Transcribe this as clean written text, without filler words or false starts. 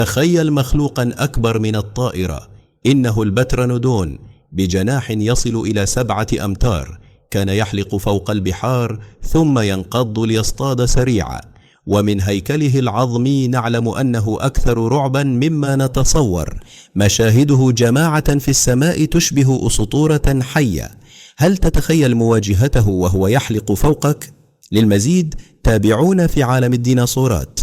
تخيل مخلوقا أكبر من الطائرة، إنه البترانودون بجناح يصل إلى 7 أمتار، كان يحلق فوق البحار ثم ينقض ليصطاد سريعا. ومن هيكله العظمي نعلم أنه أكثر رعبا مما نتصور. مشاهده جماعة في السماء تشبه أسطورة حية. هل تتخيل مواجهته وهو يحلق فوقك؟ للمزيد تابعونا في عالم الديناصورات.